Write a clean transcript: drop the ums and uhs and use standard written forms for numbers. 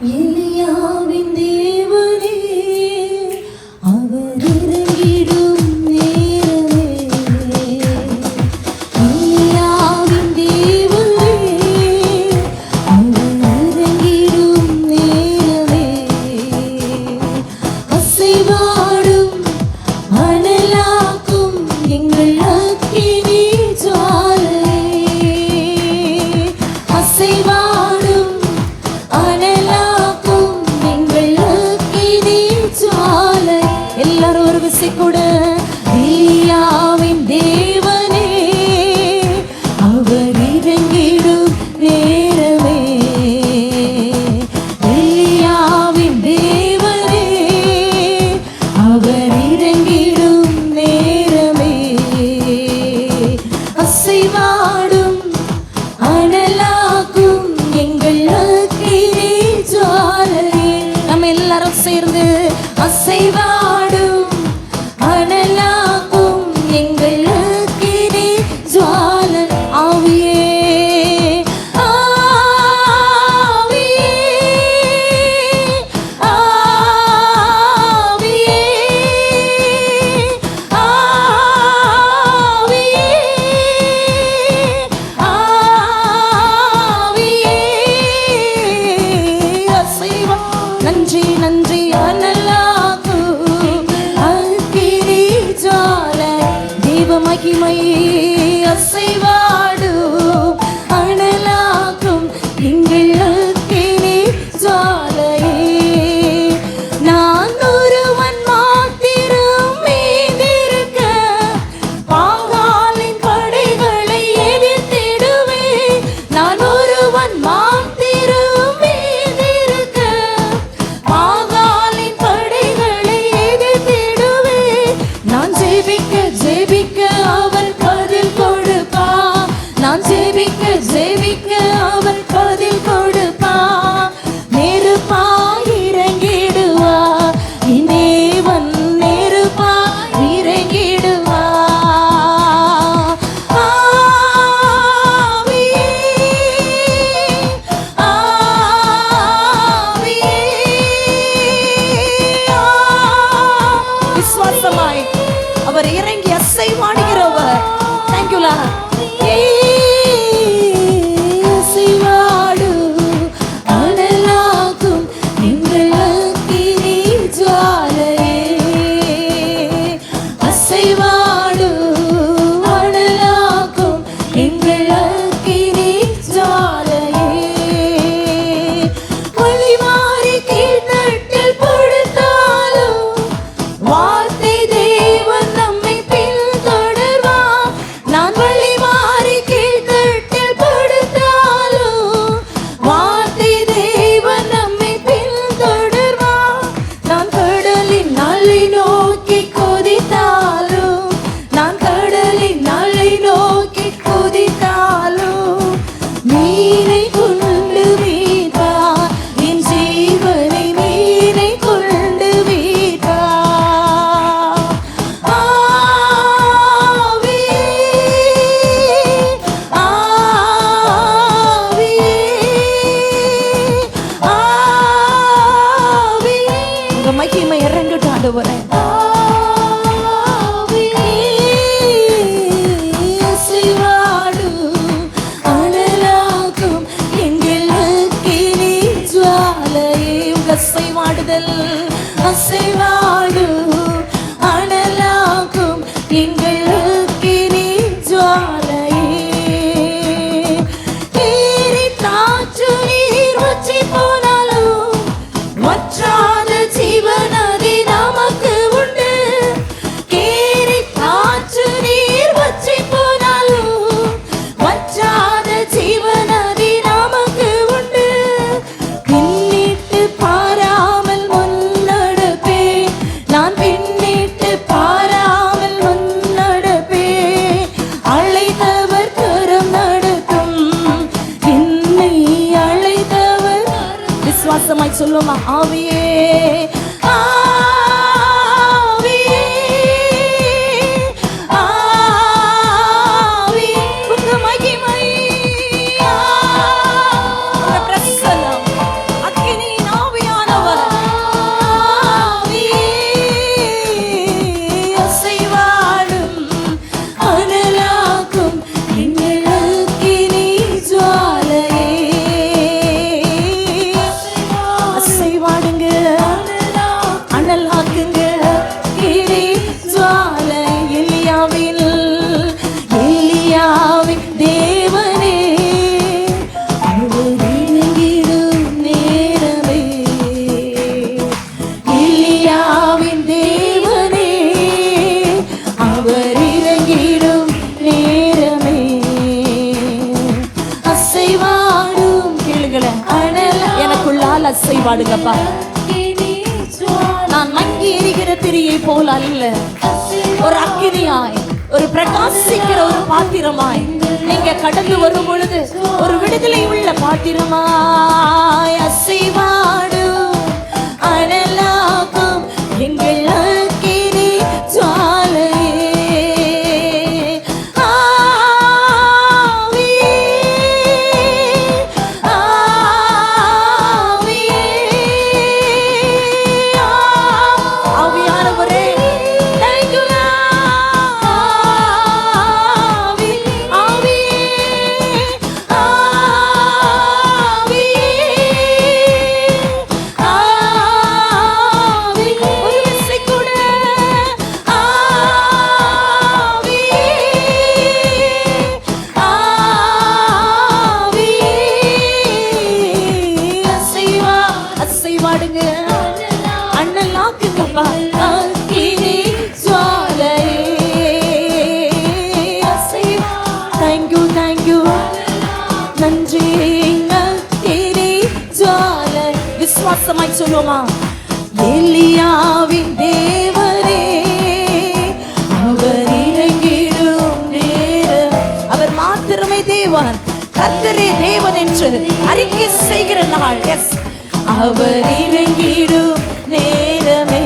எலியாவின் தேவனே அவர் இறங்கிடும் நேரமே. எலியாவின் தேவனே அவர் இறங்கிடும் நேரமே. அசைவாடும் அனலாக்கும் எங்கள் அக்கினி ஜுவாலையே. அசைவாடும் அனலாக்கும் எங்கள் அக்கினி ஜுவாலை. எல்லாரும் ஒரு விசை கூட எலியாவின் தேவனே அவர் இறங்கிடும் நேரமே. எலியாவின் தேவனே அவர் இறங்கிடும் நேரமே. அசைவாடும் அனலாக்கும் எங்கள் அக்கினி ஜுவாலையே. நம்ம எல்லாரும் சேர்ந்து அசைவாடும் அனலாக்கும் எங்கள் அக்கினி ஜுவாலை. ஆவியே ஆவியே ஆவியே ஆவியே ஆவியே. அசைவா நன்றி நன்றி அனலாக்கு அக்கினி ஜுவாலை. தேவ மகிமை அசைவாடும் அனலாக்கும் எங்கள் அக்கினி ஜுவாலையே. நான் ஒருவன் மாத்திரம் மீதிருக்க பாகாலின் படைகளை எதிர்த்திடுவேன். நான் ஒருவன் மாத்திரம் மீதிருக்க பாகாலின் படைகளை எதிர்த்திடுவேன். நான் ஜெபிக்க ஜெபிக்க அவர் பதில் கொடுப்பா. நான் ஜெபிக்க ஜெபிக்க அவர் பதில் கொடுப்பா. நெருப்பாய் இறங்கிடுவா என் தேவன், நெருப்பாய் இறங்கிடுவா. ஆவியே ஆவியே விசுவாசமாய் அவர் இறங்கி அசைவாடுகிறவர். Thank you Lord. அசைவாடும் அனலாக்கும் எங்கள் அக்கினி ஜுவாலையே. அசைவாடும் அனலாக்கும் எங்கள் அக்கினி ஜுவாலையே. வழி மாறி கீழ்த்தட்டில் படுத்தாலும் வார்த்தை தேவன் நம்மை பின்தொடர்வார். நான் வழி மாறி கீழ்த்தட்டில் படுத்தாலும் வார்த்தை தேவன் நம்மை பின்தொடர்வார். நான் கடலின் அலை நோக்கி கொதித்தாலும், நான் கடலின் அலை நோக்கி கொதித்தாலும் மீனை கொண்டு மீட்பார். என் ஜீவனை மீனை கொண்டு மீட்பார். ஆவியே ஆவியே ஆவியே. உங்க மகிமை இறங்கட்டும் ஆண்டவரே. அசைவாடும் அனலாக்கும் எங்கள் அக்கினி ஜுவாலையே. உங்க அசைவாடுதல் அசைவாடும் அனலாக்கும் எங்கள் அக்கினி ஜுவாலையே. ஏறி தாற்று நீர் வற்றி போனாலும் வற்றாத ஜீவநதி நமக்கு உண்டு. கேரி தாற்று நீர் வற்றி போனாலும் வற்றாத ஜீவநதி நமக்கு உண்டு. பின்னிட்டு பாராமல் முன்னடப்பேன். நான் பின்னிட்டு பாராமல் முன்னடப்பேன். அழைத்தவர் கரம் நடத்தும் என்னை அழைத்தவர். விசுவாசமாய் சொல்லுமா ஆவியே ஆவியே ஆவியே. உங்க மகிமை உங்க பிரசன்னம் அக்கினியின் அசைவாடுங்கப்பா. நான் மங்கி எரிகிற திரியை போல் அல்ல, ஒரு அக்கினியாய், ஒரு பிரகாசிக்கிற ஒரு பாத்திரமாய் நீங்க கடந்து வரும் பொழுது ஒரு விடுதலை உள்ள பாத்திரமாய் அசைவாடு அனலாகும் எங்கள் அக்கினி ஜுவாலையே. விசுவாசமாய் சொல்லுமா, எலியாவின் தேவரே அவர் இறங்கிடும் நேரம். அவர் மாத்திரமே தேவன், கர்த்தரே தேவன் என்று அறிக்கை செய்கிற நாள். எஸ், அவர் இறங்கிடும் நேரமே